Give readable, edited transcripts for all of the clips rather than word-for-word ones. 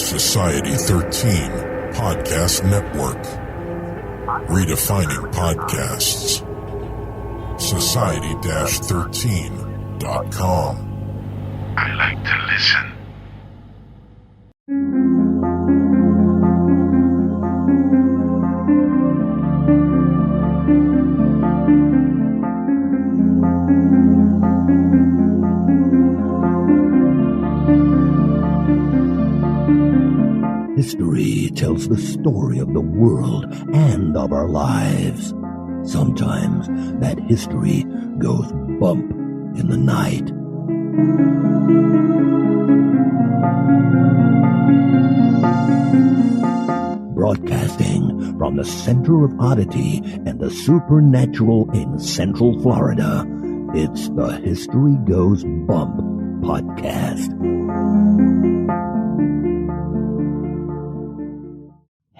Society 13 Podcast Network. Redefining podcasts. Society-13.com. I like to listen. History tells the story of the world and of our lives. Sometimes that history goes bump in the night. Broadcasting from the center of Oddity and the supernatural in Central Florida, it's the History Goes Bump podcast.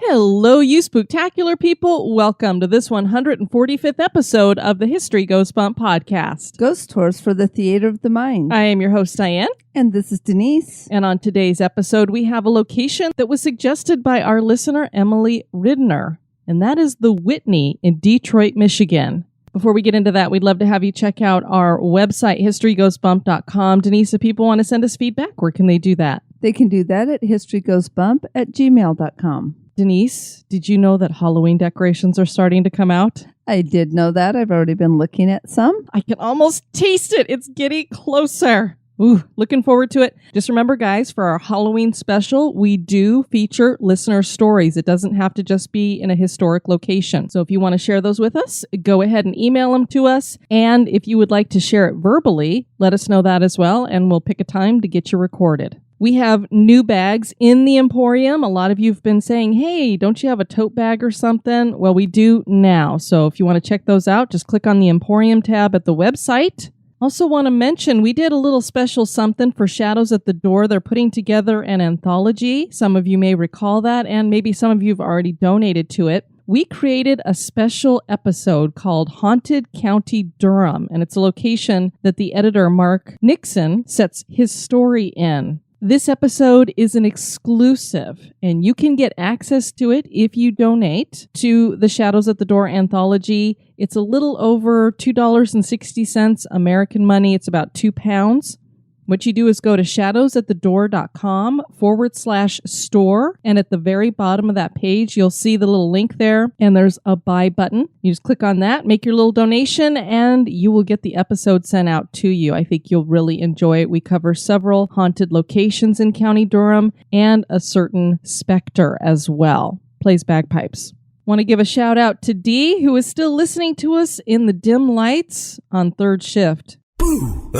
Hello, you spooktacular people. Welcome to this 145th episode of the History Goes Bump podcast. Ghost Tours for the Theater of the Mind. I am your host, Diane. And this is Denise. And on today's episode, we have a location that was suggested by our listener, Emily Ridener. And that is the Whitney in Detroit, Michigan. Before we get into that, we'd love to have you check out our website, historygoesbump.com. Denise, if people want to send us feedback, where can they do that? They can do that at historygoesbump@gmail.com. Denise, did you know that Halloween decorations are starting to come out? I did know that. I've already been looking at some. I can almost taste it. It's getting closer. Ooh, looking forward to it. Just remember, guys, for our Halloween special, we do feature listener stories. It doesn't have to just be in a historic location. So if you want to share those with us, go ahead and email them to us. And if you would like to share it verbally, let us know that as well, and we'll pick a time to get you recorded. We have new bags in the Emporium. A lot of you have been saying, hey, don't you have a tote bag or something? Well, we do now. So if you want to check those out, just click on the Emporium tab at the website. Also want to mention, we did a little special something for Shadows at the Door. They're putting together an anthology. Some of you may recall that, and maybe some of you have already donated to it. We created a special episode called Haunted County Durham, and it's a location that the editor, Mark Nixon, sets his story in. This episode is an exclusive, and you can get access to it if you donate to the Shadows at the Door anthology. It's a little over $2.60 American money. It's about £2. What you do is go to shadowsatthedoor.com/store. And at the very bottom of that page, you'll see the little link there. And there's a buy button. You just click on that, make your little donation, and you will get the episode sent out to you. I think you'll really enjoy it. We cover several haunted locations in County Durham and a certain specter as well. Plays bagpipes. Want to give a shout out to Dee, who is still listening to us in the dim lights on third shift. Boo!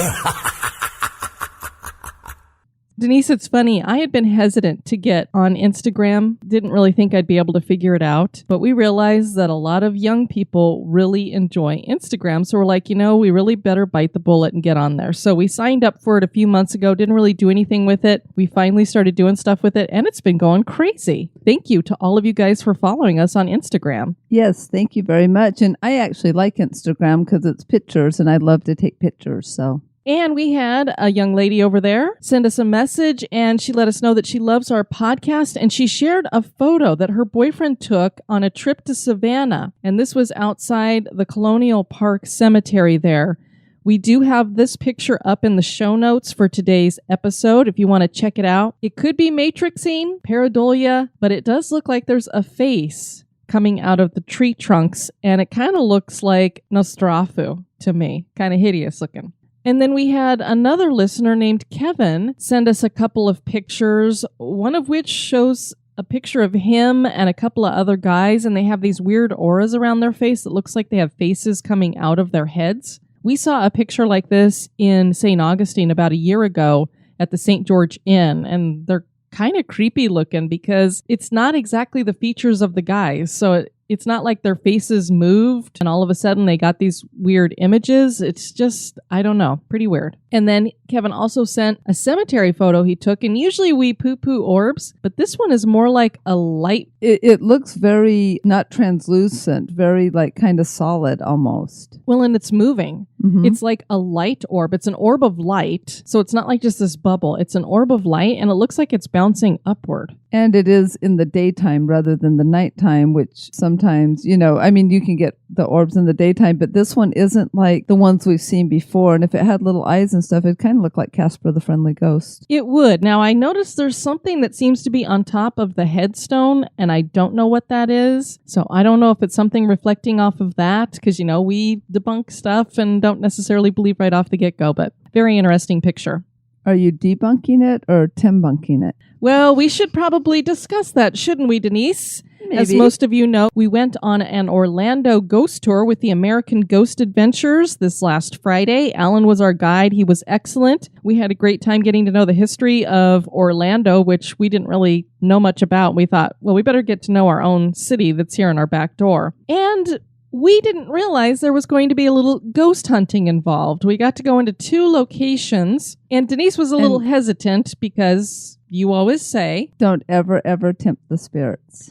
Denise, it's funny. I had been hesitant to get on Instagram. Didn't really think I'd be able to figure it out. But we realized that a lot of young people really enjoy Instagram. So we're like, we really better bite the bullet and get on there. So we signed up for it a few months ago. Didn't really do anything with it. We finally started doing stuff with it, and it's been going crazy. Thank you to all of you guys for following us on Instagram. Yes, thank you very much. And I actually like Instagram because it's pictures, and I love to take pictures, so... And we had a young lady over there send us a message, and she let us know that she loves our podcast, and she shared a photo that her boyfriend took on a trip to Savannah. And this was outside the Colonial Park Cemetery there. We do have this picture up in the show notes for today's episode if you want to check it out. It could be matrixing, pareidolia, but it does look like there's a face coming out of the tree trunks, and it kind of looks like Nosferatu to me. Kind of hideous looking. And then we had another listener named Kevin send us a couple of pictures, one of which shows a picture of him and a couple of other guys, and they have these weird auras around their face that looks like they have faces coming out of their heads. We saw a picture like this in St. Augustine about a year ago at the St. George Inn, and they're kind of creepy looking because it's not exactly the features of the guys. So it's not like their faces moved and all of a sudden they got these weird images. It's just, I don't know, pretty weird. And then Kevin also sent a cemetery photo he took. And usually we poo-poo orbs, but this one is more like a light. It looks very not translucent, very like kind of solid almost. Well, and it's moving. Mhm. It's like a light orb. It's an orb of light. So it's not like just this bubble. It's an orb of light, and it looks like it's bouncing upward. And it is in the daytime rather than the nighttime, which sometimes, you can get the orbs in the daytime, but this one isn't like the ones we've seen before. And if it had little eyes and stuff, it kind of looked like Casper the Friendly Ghost. It would. Now, I noticed there's something that seems to be on top of the headstone, and I don't know what that is. So I don't know if it's something reflecting off of that, because, we debunk stuff and don't necessarily believe right off the get-go, but very interesting picture. Are you debunking it or Tim-bunking it? Well, we should probably discuss that, shouldn't we, Denise? Maybe. As most of you know, we went on an Orlando ghost tour with the American Ghost Adventures this last Friday. Alan was our guide. He was excellent. We had a great time getting to know the history of Orlando, which we didn't really know much about. We thought, well, we better get to know our own city that's here in our back door. And we didn't realize there was going to be a little ghost hunting involved. We got to go into 2 locations, and Denise was a little hesitant because you always say, don't ever, ever tempt the spirits.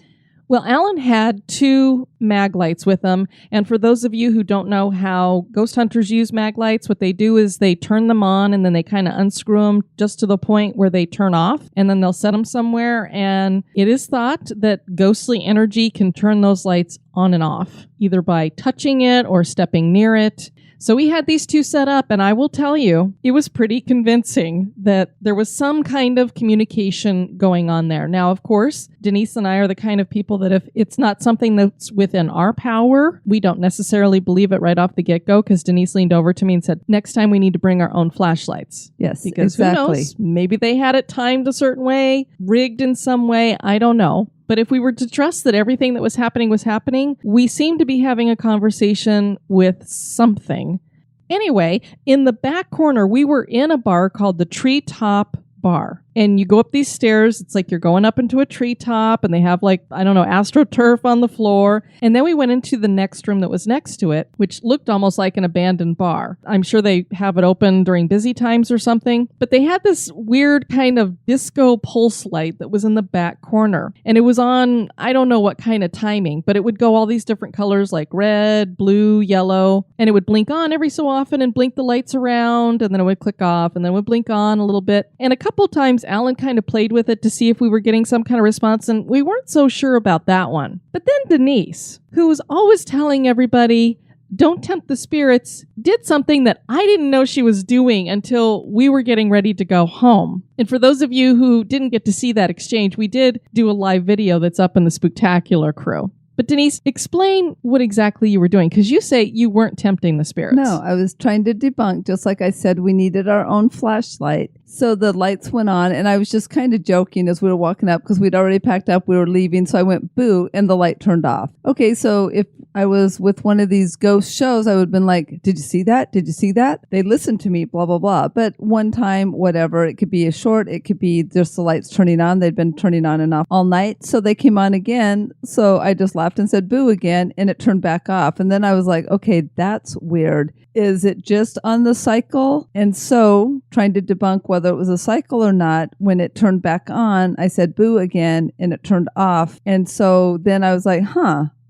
Well, Alan had 2 mag lights with him. And for those of you who don't know how ghost hunters use mag lights, what they do is they turn them on and then they kind of unscrew them just to the point where they turn off. And then they'll set them somewhere. And it is thought that ghostly energy can turn those lights on and off, either by touching it or stepping near it. So we had these 2 set up, and I will tell you, it was pretty convincing that there was some kind of communication going on there. Now, of course, Denise and I are the kind of people that if it's not something that's within our power, we don't necessarily believe it right off the get-go, because Denise leaned over to me and said, next time we need to bring our own flashlights. Yes, because exactly. Who knows? Maybe they had it timed a certain way, rigged in some way. I don't know. But if we were to trust that everything that was happening, we seemed to be having a conversation with something. Anyway, in the back corner, we were in a bar called the Treetop Bar. And you go up these stairs, it's like you're going up into a treetop, and they have AstroTurf on the floor. And then we went into the next room that was next to it, which looked almost like an abandoned bar. I'm sure they have it open during busy times or something. But they had this weird kind of disco pulse light that was in the back corner. And it was on, I don't know what kind of timing, but it would go all these different colors like red, blue, yellow. And it would blink on every so often and blink the lights around, and then it would click off, and then it would blink on a little bit. And a couple times Alan kind of played with it to see if we were getting some kind of response, and we weren't so sure about that one. But then Denise, who was always telling everybody, don't tempt the spirits, did something that I didn't know she was doing until we were getting ready to go home. And for those of you who didn't get to see that exchange, we did do a live video that's up in the Spooktacular crew. But Denise, explain what exactly you were doing, because you say you weren't tempting the spirits. No, I was trying to debunk. Just like I said, we needed our own flashlight. So the lights went on, and I was just kind of joking as we were walking up because we'd already packed up. We were leaving. So I went, boo, and the light turned off. Okay, so if I was with one of these ghost shows, I would have been like, did you see that? Did you see that? They listened to me, blah, blah, blah. But one time, whatever, it could be a short, it could be just the lights turning on. They'd been turning on and off all night. So they came on again. So I just laughed and said, boo again, and it turned back off. And then I was like, okay, that's weird. Is it just on the cycle? And so trying to debunk whether it was a cycle or not, when it turned back on, I said boo again, and it turned off. And so then I was like,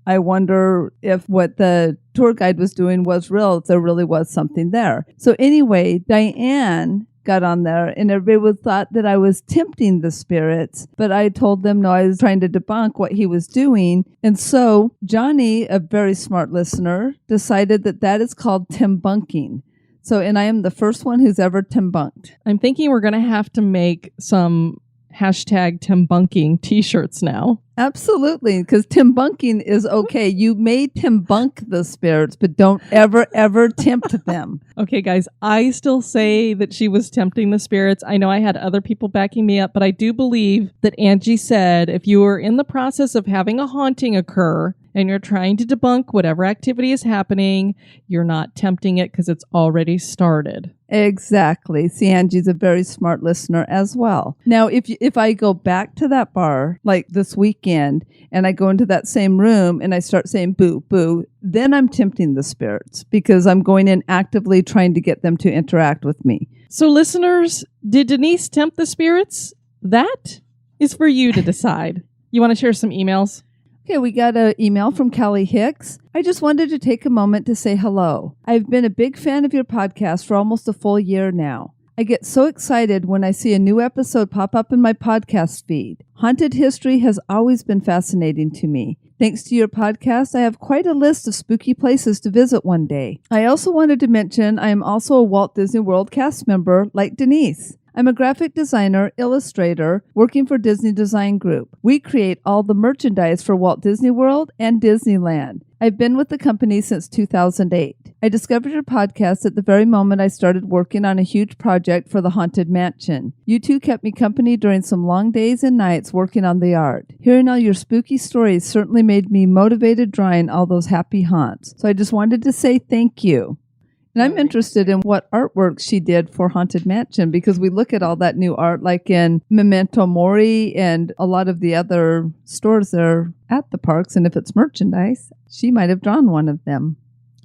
I wonder if what the tour guide was doing was real, if there really was something there. So anyway, Diane got on there, and everybody thought that I was tempting the spirits, but I told them no, I was trying to debunk what he was doing. And so Johnny, a very smart listener, decided that is called Tim-bunking. So, and I am the first one who's ever Tim-bunked. I'm thinking we're going to have to make some hashtag Tim-bunking t-shirts now. Absolutely, because Tim-bunking is okay. You may Tim-bunk the spirits, but don't ever, ever tempt them. Okay, guys, I still say that she was tempting the spirits. I know I had other people backing me up, but I do believe that Angie said if you were in the process of having a haunting occur and you're trying to debunk whatever activity is happening, you're not tempting it because it's already started. Exactly. See, Angie's a very smart listener as well. Now, if I go back to that bar, like this weekend, and I go into that same room and I start saying boo, boo, then I'm tempting the spirits because I'm going in actively trying to get them to interact with me. So listeners, did Denise tempt the spirits? That is for you to decide. You want to share some emails? Okay, we got an email from Callie Hicks. I just wanted to take a moment to say hello. I've been a big fan of your podcast for almost a full year now. I get so excited when I see a new episode pop up in my podcast feed. Haunted history has always been fascinating to me. Thanks to your podcast, I have quite a list of spooky places to visit one day. I also wanted to mention I am also a Walt Disney World cast member like Denise. I'm a graphic designer, illustrator, working for Disney Design Group. We create all the merchandise for Walt Disney World and Disneyland. I've been with the company since 2008. I discovered your podcast at the very moment I started working on a huge project for the Haunted Mansion. You two kept me company during some long days and nights working on the art. Hearing all your spooky stories certainly made me motivated drawing all those happy haunts. So I just wanted to say thank you. And I'm interested in what artwork she did for Haunted Mansion, because we look at all that new art like in Memento Mori and a lot of the other stores that are at the parks. And if it's merchandise, she might have drawn one of them.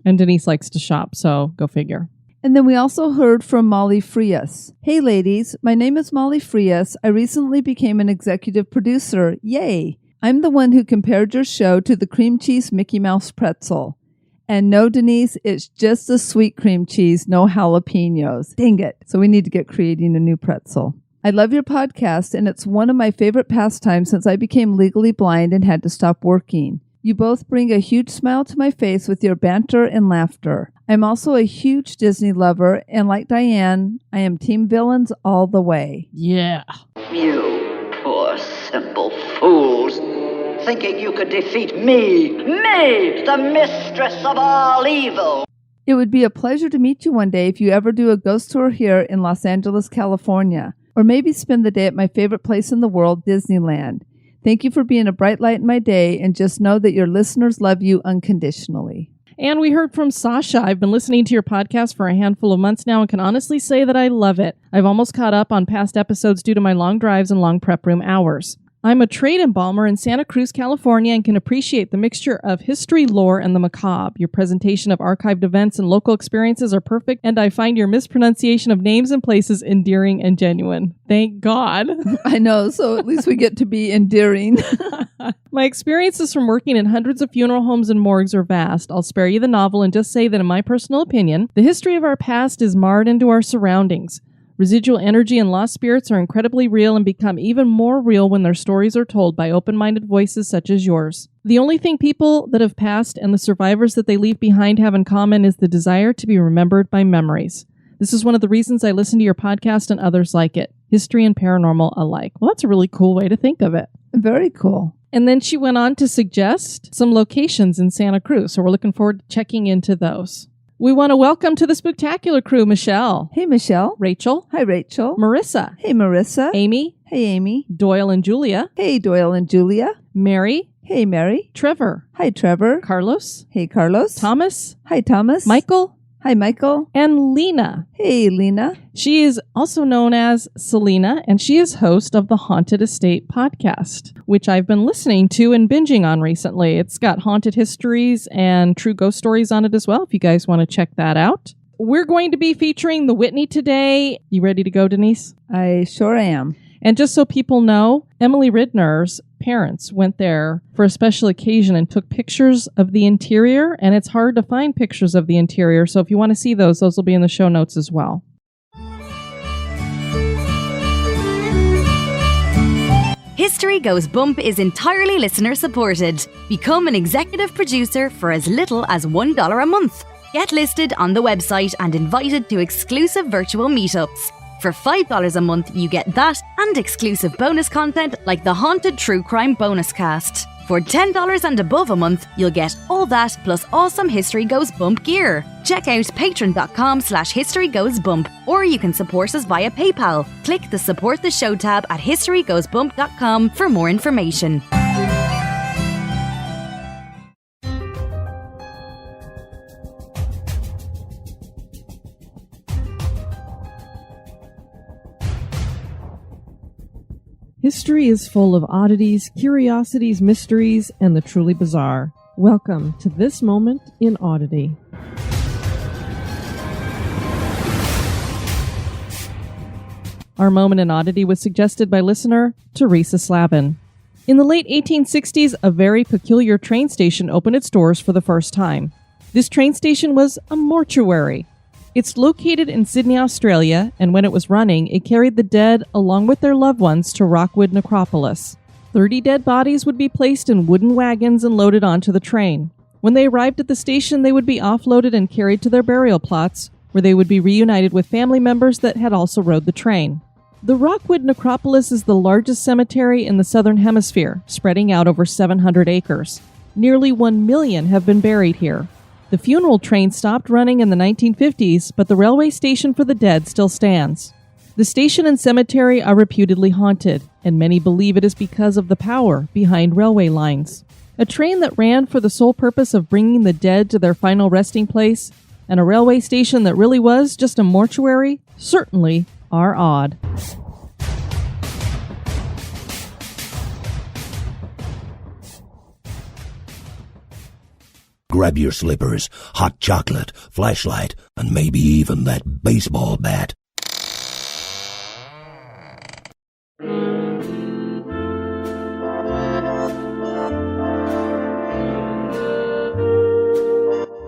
And Denise likes to shop, so go figure. And then we also heard from Molly Frias. Hey ladies, my name is Molly Frias. I recently became an executive producer. Yay! I'm the one who compared your show to the cream cheese Mickey Mouse pretzel. And no, Denise, it's just a sweet cream cheese, no jalapenos. Dang it. So we need to get creating a new pretzel. I love your podcast, and it's one of my favorite pastimes since I became legally blind and had to stop working. You both bring a huge smile to my face with your banter and laughter. I'm also a huge Disney lover, and like Diane, I am Team Villains all the way. Yeah. You poor simple fools, thinking you could defeat me, the mistress of all evil. It would be a pleasure to meet you one day if you ever do a ghost tour here in Los Angeles, California, or maybe spend the day at my favorite place in the world, Disneyland. Thank you for being a bright light in my day, and just know that your listeners love you unconditionally. And we heard from Sasha. I've been listening to your podcast for a handful of months now and can honestly say that I love it. I've almost caught up on past episodes due to my long drives and long prep room hours. I'm a trade embalmer in Santa Cruz, California, and can appreciate the mixture of history, lore, and the macabre. Your presentation of archived events and local experiences are perfect, and I find your mispronunciation of names and places endearing and genuine. Thank God. I know, so at least we get to be endearing. My experiences from working in hundreds of funeral homes and morgues are vast. I'll spare you the novel and just say that in my personal opinion, the history of our past is marred into our surroundings. Residual energy and lost spirits are incredibly real and become even more real when their stories are told by open-minded voices such as yours. The only thing people that have passed and the survivors that they leave behind have in common is the desire to be remembered by memories. This is one of the reasons I listen to your podcast and others like it, history and paranormal alike. Well, that's a really cool way to think of it. Very cool. And then she went on to suggest some locations in Santa Cruz, so we're looking forward to checking into those. We want to welcome to the Spooktacular crew, Michelle. Hey, Michelle. Rachel. Hi, Rachel. Marissa. Hey, Marissa. Amy. Hey, Amy. Doyle and Julia. Hey, Doyle and Julia. Mary. Hey, Mary. Trevor. Hi, Trevor. Carlos. Hey, Carlos. Thomas. Hi, Thomas. Michael. Hi, Michael. And Lena. Hey, Lena. She is also known as Selena, and she is host of the Haunted Estate podcast, which I've been listening to and binging on recently. It's got haunted histories and true ghost stories on it as well, if you guys want to check that out. We're going to be featuring the Whitney today. You ready to go, Denise? I sure am. And just so people know, Emily Ridener's parents went there for a special occasion and took pictures of the interior, and it's hard to find pictures of the interior, so if you want to see those will be in the show notes as well. History Goes Bump is entirely listener supported. Become an executive producer for as little as $1 a month. Get listed on the website and invited to exclusive virtual meetups. For $5 a month, you get that and exclusive bonus content like the Haunted True Crime Bonus Cast. For $10 and above a month, you'll get all that plus awesome History Goes Bump gear. Check out patreon.com/historygoesbump, or you can support us via PayPal. Click the Support the Show tab at historygoesbump.com for more information. History is full of oddities, curiosities, mysteries, and the truly bizarre. Welcome to this moment in Oddity. Our moment in Oddity was suggested by listener Teresa Slaven. In the late 1860s, a very peculiar train station opened its doors for the first time. This train station was a mortuary. It's located in Sydney, Australia, and when it was running, it carried the dead along with their loved ones to Rockwood Necropolis. 30 dead bodies would be placed in wooden wagons and loaded onto the train. When they arrived at the station, they would be offloaded and carried to their burial plots, where they would be reunited with family members that had also rode the train. The Rockwood Necropolis is the largest cemetery in the Southern Hemisphere, spreading out over 700 acres. Nearly 1 million have been buried here. The funeral train stopped running in the 1950s, but the railway station for the dead still stands. The station and cemetery are reputedly haunted, and many believe it is because of the power behind railway lines. A train that ran for the sole purpose of bringing the dead to their final resting place, and a railway station that really was just a mortuary, certainly are odd. Grab your slippers, hot chocolate, flashlight, and maybe even that baseball bat.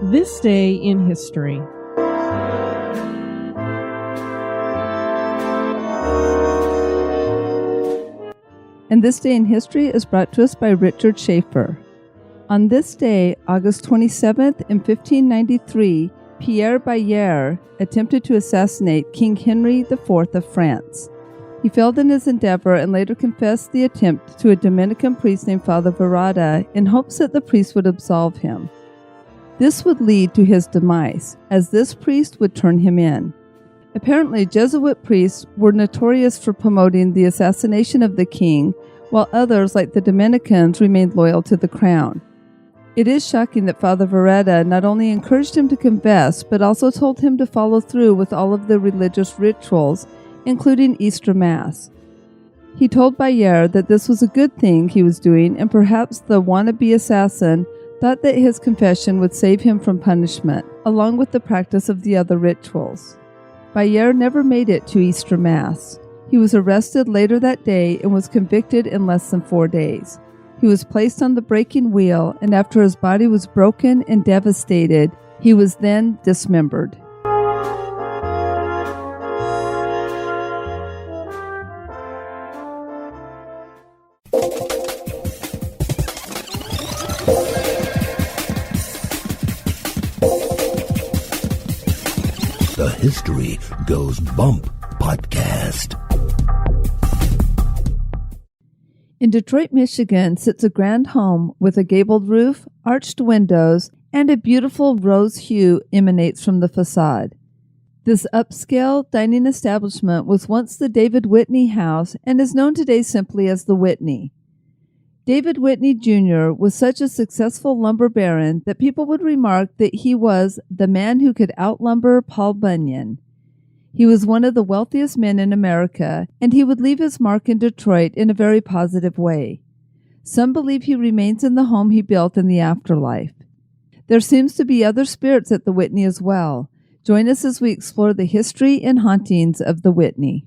This day in history. And this day in history is brought to us by Richard Schaffer. On this day, August 27th, in 1593, Pierre Barrière attempted to assassinate King Henry IV of France. He failed in his endeavor and later confessed the attempt to a Dominican priest named Father Barrière in hopes that the priest would absolve him. This would lead to his demise, as this priest would turn him in. Apparently, Jesuit priests were notorious for promoting the assassination of the king, while others, like the Dominicans, remained loyal to the crown. It is shocking that Father Barrière not only encouraged him to confess, but also told him to follow through with all of the religious rituals, including Easter Mass. He told Barrière that this was a good thing he was doing, and perhaps the wannabe assassin thought that his confession would save him from punishment, along with the practice of the other rituals. Barrière never made it to Easter Mass. He was arrested later that day and was convicted in less than 4 days. He was placed on the breaking wheel, and after his body was broken and devastated, he was then dismembered. The History Goes Bump podcast. In Detroit, Michigan, sits a grand home with a gabled roof, arched windows, and a beautiful rose hue emanates from the facade. This upscale dining establishment was once the David Whitney House and is known today simply as the Whitney. David Whitney Jr. was such a successful lumber baron that people would remark that he was the man who could outlumber Paul Bunyan. He was one of the wealthiest men in America, and he would leave his mark in Detroit in a very positive way. Some believe he remains in the home he built in the afterlife. There seems to be other spirits at the Whitney as well. Join us as we explore the history and hauntings of the Whitney.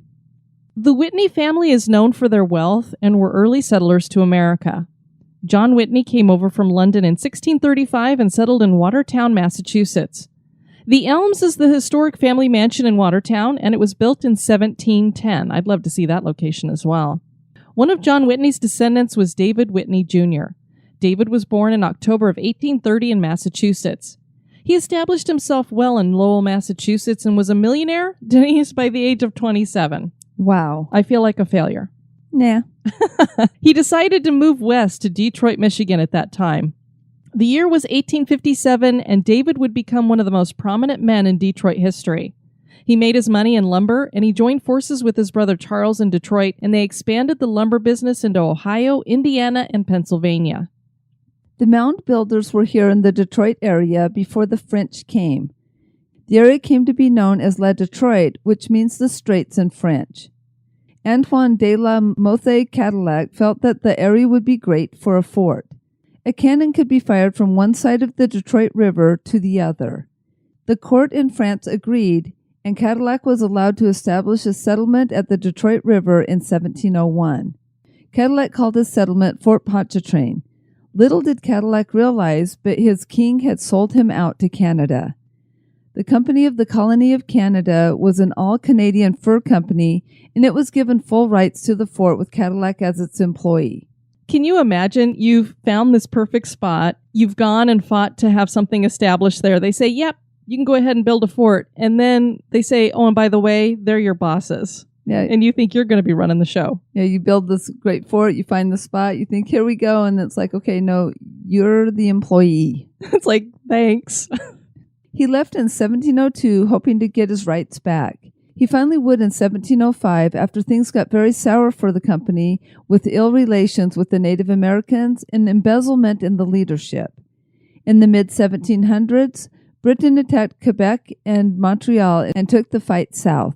The Whitney family is known for their wealth and were early settlers to America. John Whitney came over from London in 1635 and settled in Watertown, Massachusetts. The Elms is the historic family mansion in Watertown, and it was built in 1710. I'd love to see that location as well. One of John Whitney's descendants was David Whitney Jr. David was born in October of 1830 in Massachusetts. He established himself well in Lowell, Massachusetts, and was a millionaire, Denise, by the age of 27. Wow. I feel like a failure. Nah. He decided to move west to Detroit, Michigan at that time. The year was 1857, and David would become one of the most prominent men in Detroit history. He made his money in lumber, and he joined forces with his brother Charles in Detroit, and they expanded the lumber business into Ohio, Indiana, and Pennsylvania. The mound builders were here in the Detroit area before the French came. The area came to be known as La Detroit, which means the Straits in French. Antoine de la Mothe Cadillac felt that the area would be great for a fort. A cannon could be fired from one side of the Detroit River to the other. The court in France agreed, and Cadillac was allowed to establish a settlement at the Detroit River in 1701. Cadillac called his settlement Fort Pontchartrain. Little did Cadillac realize, but his king had sold him out to Canada. The Company of the Colony of Canada was an all-Canadian fur company, and it was given full rights to the fort with Cadillac as its employee. Can you imagine? You've found this perfect spot. You've gone and fought to have something established there. They say, yep, you can go ahead and build a fort. And then they say, oh, and by the way, they're your bosses. Yeah. And you think you're going to be running the show. Yeah, you build this great fort, you find the spot, you think, here we go. And it's like, okay, no, you're the employee. It's like, thanks. He left in 1702, hoping to get his rights back. He finally would in 1705 after things got very sour for the company with ill relations with the Native Americans and embezzlement in the leadership. In the mid-1700s, Britain attacked Quebec and Montreal and took the fight south.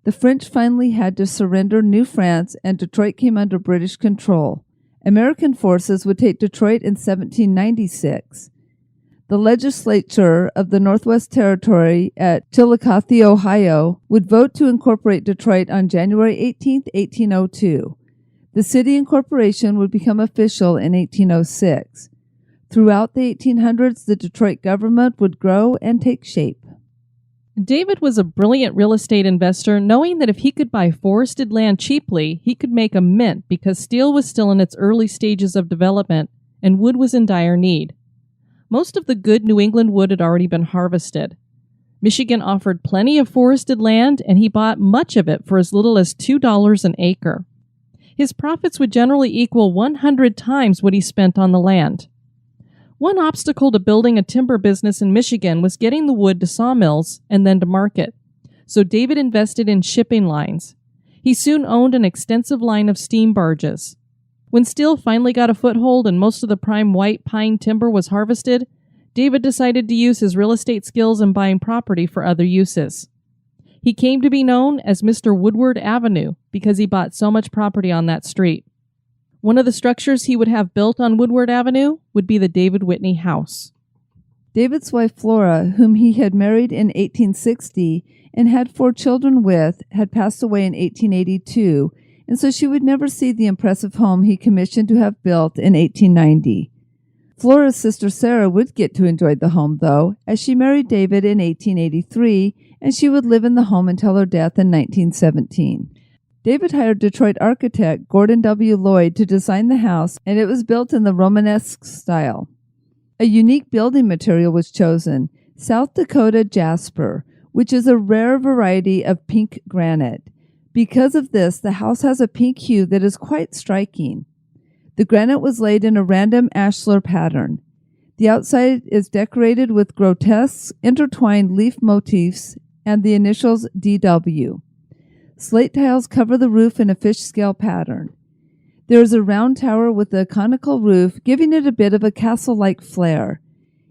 The French finally had to surrender New France, and Detroit came under British control. American forces would take Detroit in 1796. The legislature of the Northwest Territory at Chillicothe, Ohio, would vote to incorporate Detroit on January 18, 1802. The city incorporation would become official in 1806. Throughout the 1800s, the Detroit government would grow and take shape. David was a brilliant real estate investor, knowing that if he could buy forested land cheaply, he could make a mint because steel was still in its early stages of development and wood was in dire need. Most of the good New England wood had already been harvested. Michigan offered plenty of forested land, and he bought much of it for as little as $2 an acre. His profits would generally equal 100 times what he spent on the land. One obstacle to building a timber business in Michigan was getting the wood to sawmills and then to market. So David invested in shipping lines. He soon owned an extensive line of steam barges. When steel finally got a foothold and most of the prime white pine timber was harvested, David decided to use his real estate skills in buying property for other uses. He came to be known as Mr. Woodward Avenue because he bought so much property on that street. One of the structures he would have built on Woodward Avenue would be the David Whitney House. David's wife Flora, whom he had married in 1860 and had 4 children with, had passed away in 1882, and so she would never see the impressive home he commissioned to have built in 1890. Flora's sister Sarah would get to enjoy the home, though, as she married David in 1883, and she would live in the home until her death in 1917. David hired Detroit architect Gordon W. Lloyd to design the house, and it was built in the Romanesque style. A unique building material was chosen, South Dakota jasper, which is a rare variety of pink granite. Because of this, the house has a pink hue that is quite striking. The granite was laid in a random ashlar pattern. The outside is decorated with grotesque, intertwined leaf motifs and the initials DW. Slate tiles cover the roof in a fish scale pattern. There is a round tower with a conical roof, giving it a bit of a castle-like flair.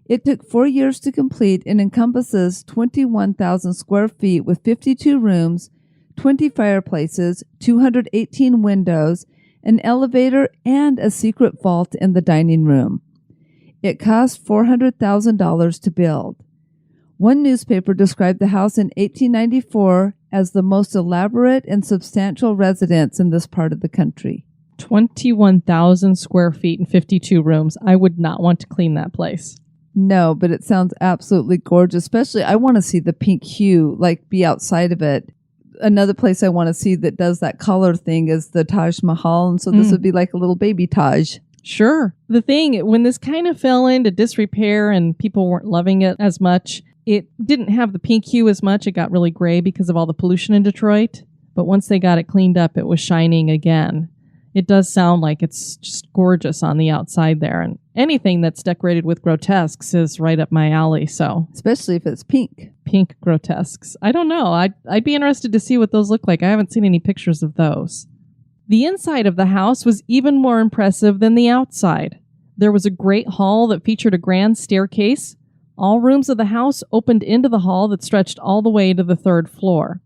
It took 4 years to complete and encompasses 21,000 square feet with 52 rooms, 20 fireplaces, 218 windows, an elevator, and a secret vault in the dining room. It cost $400,000 to build. One newspaper described the house in 1894 as the most elaborate and substantial residence in this part of the country. 21,000 square feet and 52 rooms. I would not want to clean that place. No, but it sounds absolutely gorgeous. Especially, I want to see the pink hue, like be outside of it. Another place I want to see that does that color thing is the Taj Mahal. And so this would be like a little baby Taj. Sure. The thing, when this kind of fell into disrepair and people weren't loving it as much, it didn't have the pink hue as much. It got really gray because of all the pollution in Detroit. But once they got it cleaned up, it was shining again. It does sound like it's just gorgeous on the outside there. And anything that's decorated with grotesques is right up my alley. So, especially if it's pink. Pink grotesques. I don't know. I'd be interested to see what those look like. I haven't seen any pictures of those. The inside of the house was even more impressive than the outside. There was a great hall that featured a grand staircase. All rooms of the house opened into the hall that stretched all the way to the 3rd floor.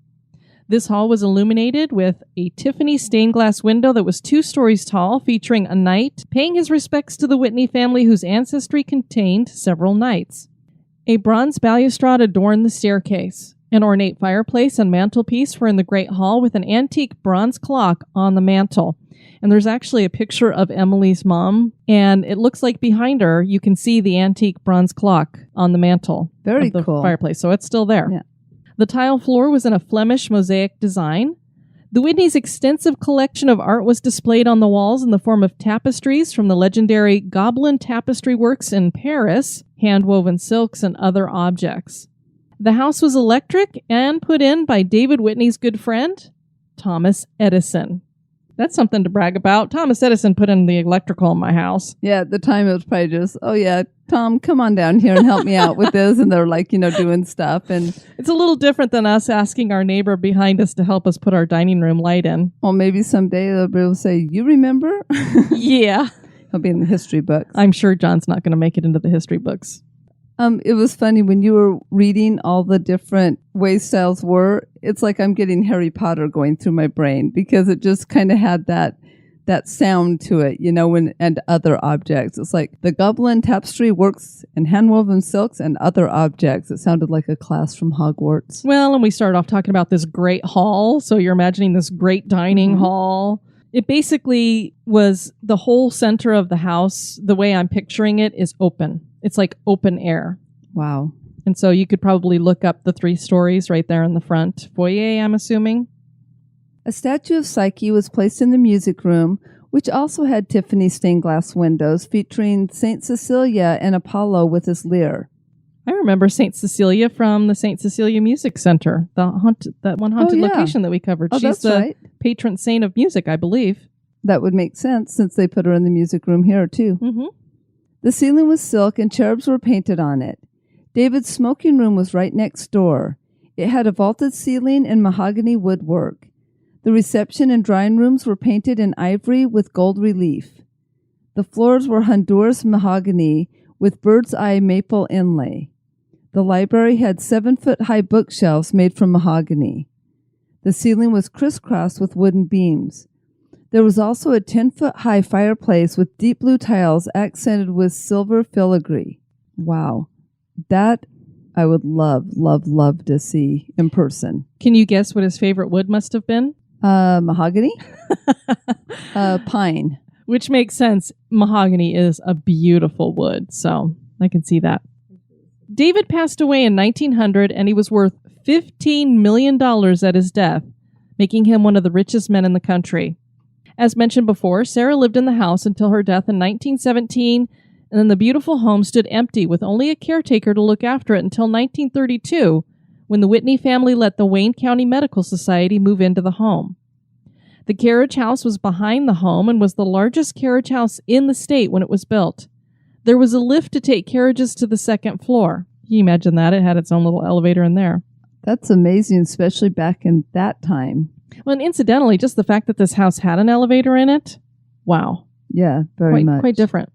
This hall was illuminated with a Tiffany stained glass window that was 2 stories tall, featuring a knight paying his respects to the Whitney family whose ancestry contained several knights. A bronze balustrade adorned the staircase. An ornate fireplace and mantelpiece were in the Great Hall with an antique bronze clock on the mantel. And there's actually a picture of Emily's mom, and it looks like behind her you can see the antique bronze clock on the mantel Very of the cool. fireplace. So it's still there. Yeah. The tile floor was in a Flemish mosaic design. The Whitneys' extensive collection of art was displayed on the walls in the form of tapestries from the legendary Gobelin tapestry works in Paris, hand-woven silks, and other objects. The house was electric and put in by David Whitney's good friend, Thomas Edison. That's something to brag about. Thomas Edison put in the electrical in my house. Yeah, at the time it was probably just, oh yeah, Tom, come on down here and help me out with this. And they're like, doing stuff. And It's a little different than us asking our neighbor behind us to help us put our dining room light in. well, maybe someday they'll be able to say, you remember? Yeah. He'll be in the history books. I'm sure John's not going to make it into the history books. It was funny when you were reading all the different way styles were. It's like I'm getting Harry Potter going through my brain because it just kind of had that sound to it, and other objects. It's like the Gobelin tapestry works and handwoven silks and other objects. It sounded like a class from Hogwarts. Well, and we started off talking about this great hall. So you're imagining this great dining hall. It basically was the whole center of the house. The way I'm picturing it is open. It's like open air. Wow. And so you could probably look up the 3 stories right there in the front foyer, I'm assuming. A statue of Psyche was placed in the music room, which also had Tiffany stained glass windows featuring St. Cecilia and Apollo with his lyre. I remember St. Cecilia from the St. Cecilia Music Center, that one haunted location that we covered. Oh, She's that's the right. patron saint of music, I believe. That would make sense since they put her in the music room here, too. Mm-hmm. The ceiling was silk and cherubs were painted on it. David's smoking room was right next door. It had a vaulted ceiling and mahogany woodwork. The reception and drawing rooms were painted in ivory with gold relief. The floors were Honduras mahogany with bird's eye maple inlay. The library had 7-foot-high bookshelves made from mahogany. The ceiling was crisscrossed with wooden beams. There was also a 10-foot-high fireplace with deep blue tiles accented with silver filigree. Wow. That I would love to see in person. Can you guess what his favorite wood must have been? Mahogany? Pine. Which makes sense. Mahogany is a beautiful wood, so I can see that. David passed away in 1900, and he was worth $15 million at his death, making him one of the richest men in the country. As mentioned before, Sarah lived in the house until her death in 1917, and then the beautiful home stood empty with only a caretaker to look after it until 1932, when the Whitney family let the Wayne County Medical Society move into the home. The carriage house was behind the home and was the largest carriage house in the state when it was built. There was a lift to take carriages to the second floor. Can you imagine that? It had its own little elevator in there. That's amazing, especially back in that time. Well, and incidentally, just the fact that this house had an elevator in it, wow. Yeah, very much. Quite different.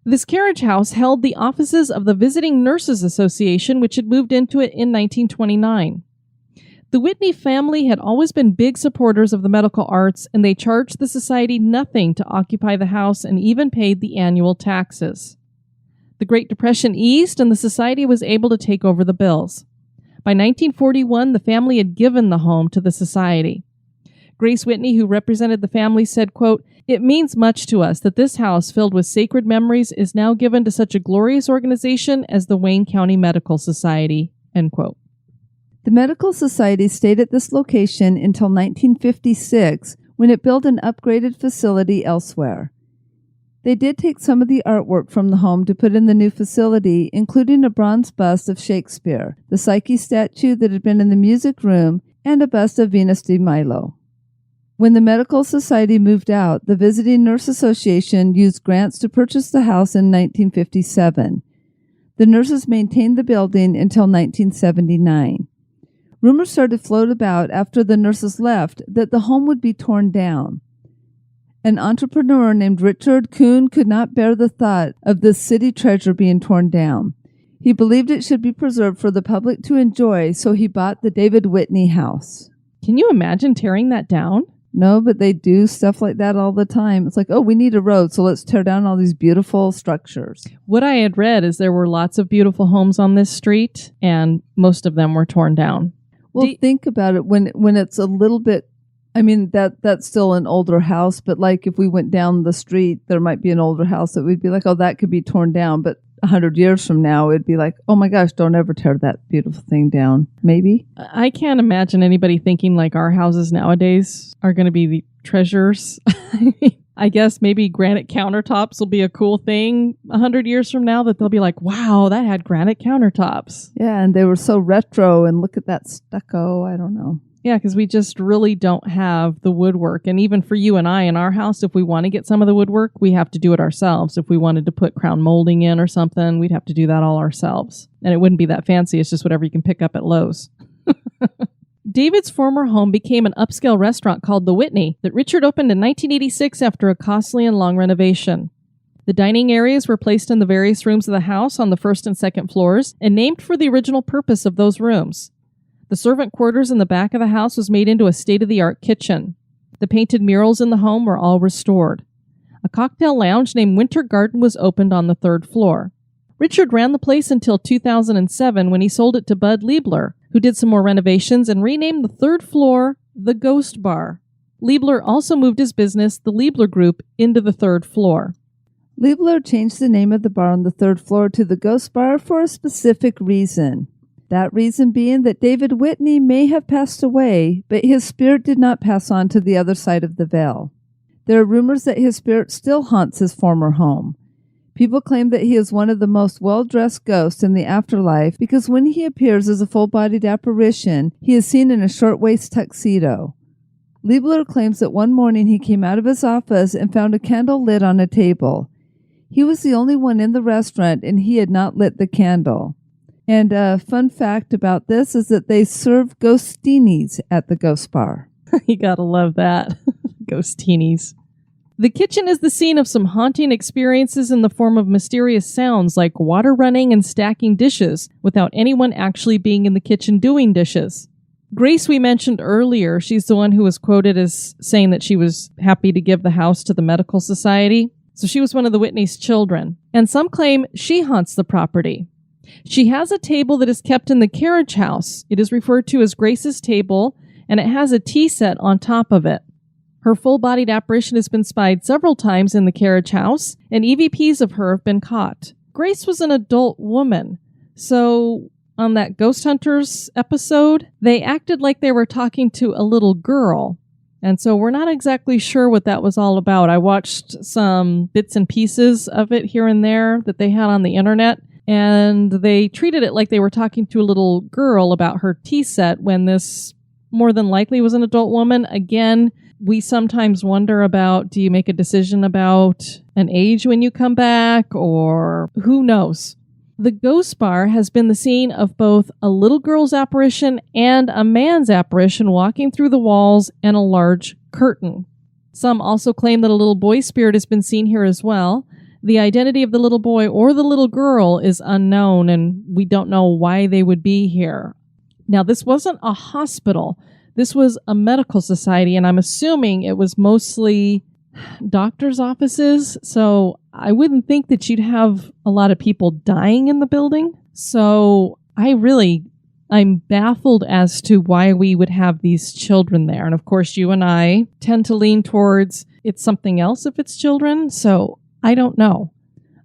This carriage house held the offices of the Visiting Nurses Association, which had moved into it in 1929. The Whitney family had always been big supporters of the medical arts, and they charged the society nothing to occupy the house and even paid the annual taxes. The Great Depression eased, and the society was able to take over the bills. By 1941, the family had given the home to the society. Grace Whitney, who represented the family, said, quote, "It means much to us that this house filled with sacred memories is now given to such a glorious organization as the Wayne County Medical Society," end quote. The Medical Society stayed at this location until 1956, when it built an upgraded facility elsewhere. They did take some of the artwork from the home to put in the new facility, including a bronze bust of Shakespeare, the Psyche statue that had been in the music room, and a bust of Venus de Milo. When the Medical Society moved out, the Visiting Nurse Association used grants to purchase the house in 1957. The nurses maintained the building until 1979. Rumors started to float about after the nurses left that the home would be torn down. An entrepreneur named Richard Kuhn could not bear the thought of this city treasure being torn down. He believed it should be preserved for the public to enjoy, so he bought the David Whitney House. Can you imagine tearing that down? No, but they do stuff like that all the time. It's like, oh, we need a road, so let's tear down all these beautiful structures. What I had read is there were lots of beautiful homes on this street, and most of them were torn down. Well, think about it. When it's a little bit, I mean, that's still an older house, but like if we went down the street, there might be an older house that we'd be like, oh, that could be torn down. But 100 years from now, it'd be like, oh my gosh, don't ever tear that beautiful thing down. Maybe. I can't imagine anybody thinking like our houses nowadays are going to be the treasures. I guess maybe granite countertops will be a cool thing 100 years from now, that they'll be like, wow, that had granite countertops. Yeah, and they were so retro, and look at that stucco. I don't know. Yeah, because we just really don't have the woodwork. And even for you and I in our house, if we want to get some of the woodwork, we have to do it ourselves. If we wanted to put crown molding in or something, we'd have to do that all ourselves. And it wouldn't be that fancy. It's just whatever you can pick up at Lowe's. David's former home became an upscale restaurant called The Whitney that Richard opened in 1986 after a costly and long renovation. The dining areas were placed in the various rooms of the house on the first and second floors and named for the original purpose of those rooms. The servant quarters in the back of the house was made into a state-of-the-art kitchen. The painted murals in the home were all restored. A cocktail lounge named Winter Garden was opened on the third floor. Richard ran the place until 2007 when he sold it to Bud Liebler, who did some more renovations and renamed the third floor the Ghost Bar. Liebler also moved his business, the Liebler Group, into the third floor. Liebler changed the name of the bar on the third floor to the Ghost Bar for a specific reason. That reason being that David Whitney may have passed away, but his spirit did not pass on to the other side of the veil. There are rumors that his spirit still haunts his former home. People claim that he is one of the most well-dressed ghosts in the afterlife because when he appears as a full-bodied apparition, he is seen in a short-waist tuxedo. Liebler claims that one morning he came out of his office and found a candle lit on a table. He was the only one in the restaurant and he had not lit the candle. And a fun fact about this is that they serve ghostinis at the Ghost Bar. You gotta love that. Ghostinis. The kitchen is the scene of some haunting experiences in the form of mysterious sounds like water running and stacking dishes without anyone actually being in the kitchen doing dishes. Grace, we mentioned earlier, she's the one who was quoted as saying that she was happy to give the house to the medical society. So she was one of the Whitney's children. And some claim she haunts the property. She has a table that is kept in the carriage house. It is referred to as Grace's table, and it has a tea set on top of it. Her full-bodied apparition has been spied several times in the carriage house, and EVPs of her have been caught. Grace was an adult woman, so on that Ghost Hunters episode, they acted like they were talking to a little girl, and so we're not exactly sure what that was all about. I watched some bits and pieces of it here and there that they had on the internet, and they treated it like they were talking to a little girl about her tea set when this more than likely was an adult woman. Again, we sometimes wonder about, do you make a decision about an age when you come back, or who knows? The Ghost Bar has been the scene of both a little girl's apparition and a man's apparition walking through the walls and a large curtain. Some also claim that a little boy spirit has been seen here as well. The identity of the little boy or the little girl is unknown, and we don't know why they would be here. Now, this wasn't a hospital. This was a medical society, and I'm assuming it was mostly doctors' offices, so I wouldn't think that you'd have a lot of people dying in the building. So I'm baffled as to why we would have these children there. And of course, you and I tend to lean towards it's something else if it's children, so I don't know.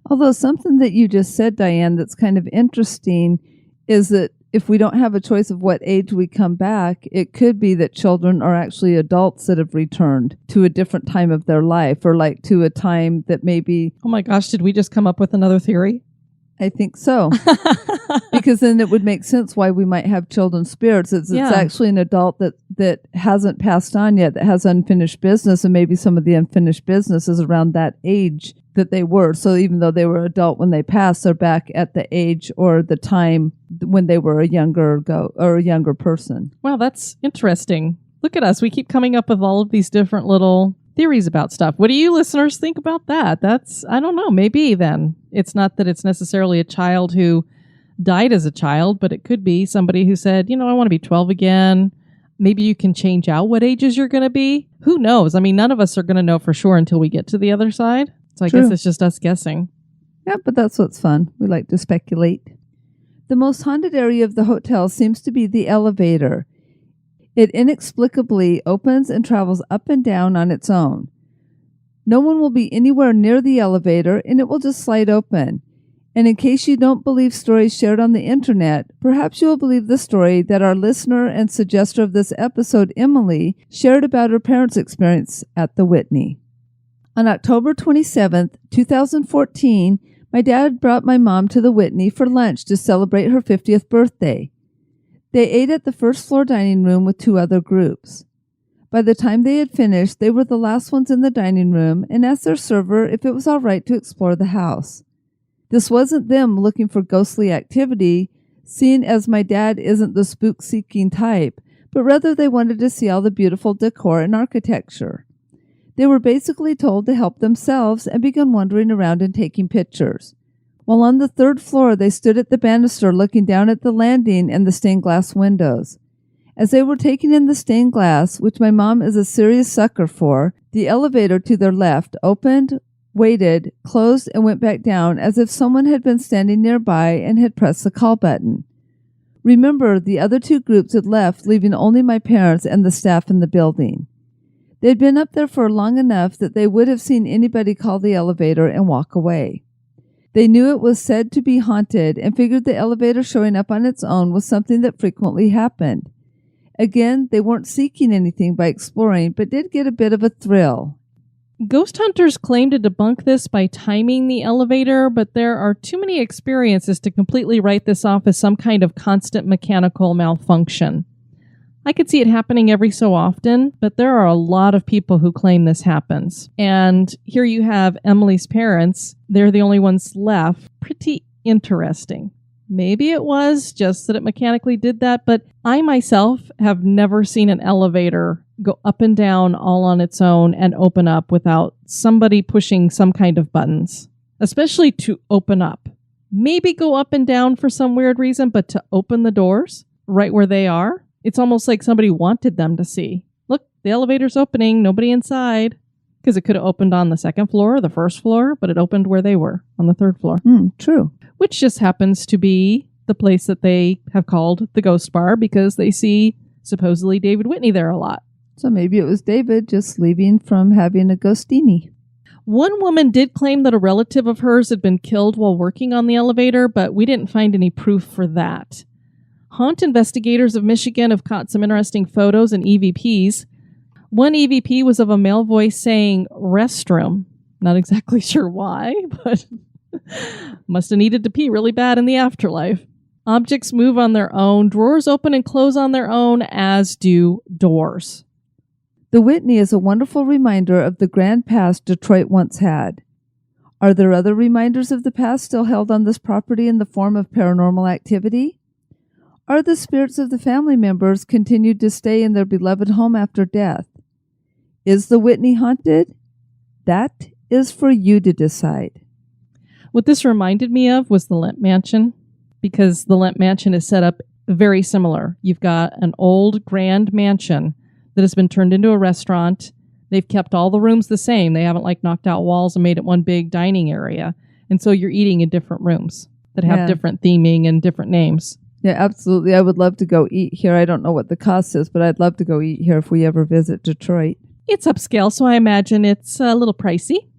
Although something that you just said, Diane, that's kind of interesting is that if we don't have a choice of what age we come back, it could be that children are actually adults that have returned to a different time of their life, or like to a time that maybe... Oh my gosh, did we just come up with another theory? I think so. Because then it would make sense why we might have children's spirits. It's actually an adult that hasn't passed on yet, that has unfinished business, and maybe some of the unfinished business is around that age that they were. So even though they were adult when they passed, they're back at the age or the time when they were a younger person. Wow, that's interesting. Look at us. We keep coming up with all of these different little theories about stuff. What do you listeners think about that? I don't know, maybe then. It's not that it's necessarily a child who died as a child, but it could be somebody who said, I want to be 12 again. Maybe you can change out what ages you're going to be. Who knows? I mean, none of us are going to know for sure until we get to the other side. So I guess it's just us guessing. Yeah, but that's what's fun. We like to speculate. The most haunted area of the hotel seems to be the elevator. It inexplicably opens and travels up and down on its own. No one will be anywhere near the elevator, and it will just slide open. And in case you don't believe stories shared on the internet, perhaps you will believe the story that our listener and suggester of this episode, Emily, shared about her parents' experience at the Whitney. On October 27th, 2014, my dad brought my mom to the Whitney for lunch to celebrate her 50th birthday. They ate at the first floor dining room with 2 other groups. By the time they had finished, they were the last ones in the dining room and asked their server if it was all right to explore the house. This wasn't them looking for ghostly activity, seeing as my dad isn't the spook-seeking type, but rather they wanted to see all the beautiful decor and architecture. They were basically told to help themselves and began wandering around and taking pictures. While on the 3rd floor, they stood at the banister looking down at the landing and the stained glass windows. As they were taking in the stained glass, which my mom is a serious sucker for, the elevator to their left opened, waited, closed, and went back down as if someone had been standing nearby and had pressed the call button. Remember, the other 2 groups had left, leaving only my parents and the staff in the building. They'd been up there for long enough that they would have seen anybody call the elevator and walk away. They knew it was said to be haunted and figured the elevator showing up on its own was something that frequently happened. Again, they weren't seeking anything by exploring, but did get a bit of a thrill. Ghost hunters claim to debunk this by timing the elevator, but there are too many experiences to completely write this off as some kind of constant mechanical malfunction. I could see it happening every so often, but there are a lot of people who claim this happens. And here you have Emily's parents. They're the only ones left. Pretty interesting. Maybe it was just that it mechanically did that, but I myself have never seen an elevator go up and down all on its own and open up without somebody pushing some kind of buttons, especially to open up. Maybe go up and down for some weird reason, but to open the doors right where they are, it's almost like somebody wanted them to see. Look, the elevator's opening, nobody inside. Because it could have opened on the 2nd floor or the 1st floor, but it opened where they were, on the 3rd floor. True. Which just happens to be the place that they have called the Ghost Bar because they see supposedly David Whitney there a lot. So maybe it was David just leaving from having a ghostini. One woman did claim that a relative of hers had been killed while working on the elevator, but we didn't find any proof for that. Haunt investigators of Michigan have caught some interesting photos and EVPs. One EVP was of a male voice saying restroom. Not exactly sure why, but must have needed to pee really bad in the afterlife. Objects move on their own. Drawers open and close on their own, as do doors. The Whitney is a wonderful reminder of the grand past Detroit once had. Are there other reminders of the past still held on this property in the form of paranormal activity? Are the spirits of the family members continued to stay in their beloved home after death? Is the Whitney haunted? That is for you to decide. What this reminded me of was the Lemp Mansion, because the Lemp Mansion is set up very similar. You've got an old grand mansion that has been turned into a restaurant. They've kept all the rooms the same. They haven't knocked out walls and made it one big dining area. And so you're eating in different rooms that have different theming and different names. Yeah, absolutely. I would love to go eat here. I don't know what the cost is, but I'd love to go eat here if we ever visit Detroit. It's upscale, so I imagine it's a little pricey.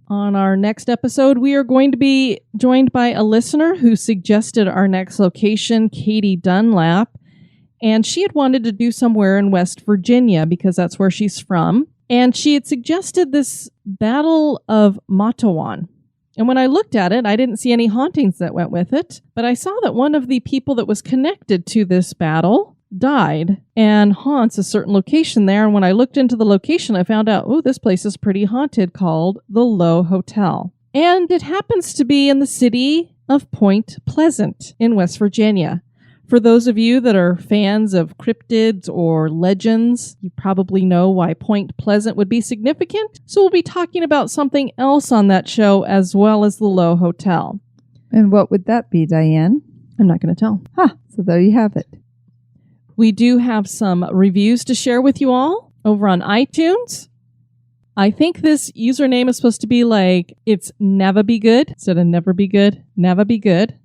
On our next episode, we are going to be joined by a listener who suggested our next location, Katie Dunlap. And she had wanted to do somewhere in West Virginia because that's where she's from. And she had suggested this Battle of Matawan. And when I looked at it, I didn't see any hauntings that went with it. But I saw that one of the people that was connected to this battle died and haunts a certain location there. And when I looked into the location, I found out, oh, this place is pretty haunted, called the Lowe Hotel. And it happens to be in the city of Point Pleasant in West Virginia. For those of you that are fans of cryptids or legends, you probably know why Point Pleasant would be significant. So we'll be talking about something else on that show as well as the Lowe Hotel. And what would that be, Diane? I'm not going to tell. So there you have it. We do have some reviews to share with you all over on iTunes. I think this username is supposed to be like, it's never be good instead of never be good, never be good.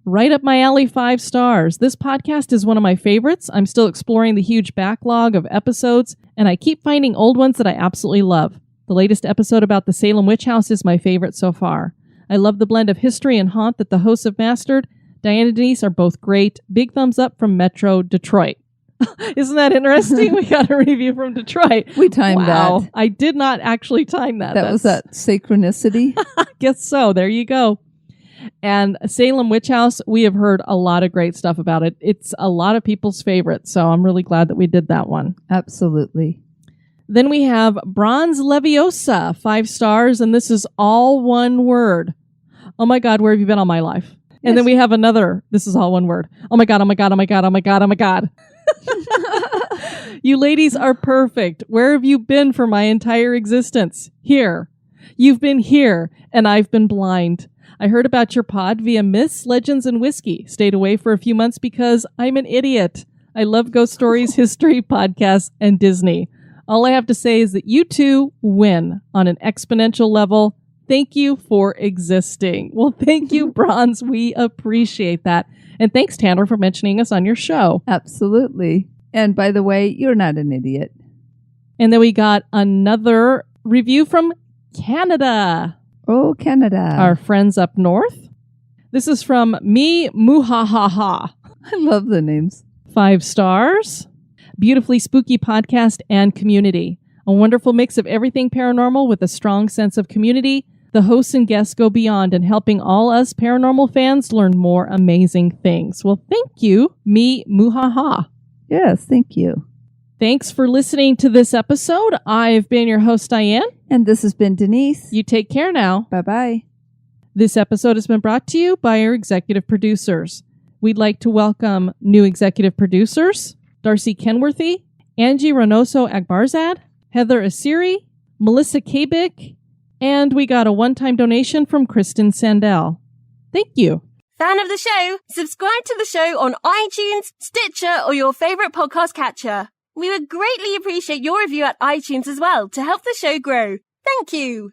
Right up my alley, 5 stars. This podcast is one of my favorites. I'm still exploring the huge backlog of episodes, and I keep finding old ones that I absolutely love. The latest episode about the Salem Witch House is my favorite so far. I love the blend of history and haunt that the hosts have mastered. Diane and Denise are both great. Big thumbs up from Metro Detroit. Isn't that interesting? We got a review from Detroit. We timed that. I did not actually time that. Was that synchronicity? I guess so. There you go. And Salem Witch House, we have heard a lot of great stuff about it. It's a lot of people's favorite, so I'm really glad that we did that one. Absolutely. Then we have Bronze Leviosa, 5 stars, and this is all one word. Oh my God, where have you been all my life? And then we have another, this is all one word. Oh my God, oh my God, oh my God, oh my God, oh my God. You ladies are perfect. Where have you been for my entire existence? Here. You've been here, and I've been blind. I heard about your pod via Myths, Legends, and Whiskey. Stayed away for a few months because I'm an idiot. I love ghost stories, history, podcasts, and Disney. All I have to say is that you two win on an exponential level. Thank you for existing. Well, thank you, Bronze. We appreciate that. And thanks, Tanner, for mentioning us on your show. Absolutely. And by the way, you're not an idiot. And then we got another review from Canada. Oh, Canada. Our friends up north. This is from Me Muhahaha. I love the names. 5 stars. Beautifully spooky podcast and community. A wonderful mix of everything paranormal with a strong sense of community. The hosts and guests go beyond in helping all us paranormal fans learn more amazing things. Well, thank you, Me Muhaha. Yes, thank you. Thanks for listening to this episode. I've been your host, Diane. And this has been Denise. You take care now. Bye-bye. This episode has been brought to you by our executive producers. We'd like to welcome new executive producers, Darcy Kenworthy, Angie Reynoso Agbarzad, Heather Asiri, Melissa Kabik, and we got a one-time donation from Kristen Sandell. Thank you. Fan of the show? Subscribe to the show on iTunes, Stitcher, or your favorite podcast catcher. We would greatly appreciate your review at iTunes as well to help the show grow. Thank you.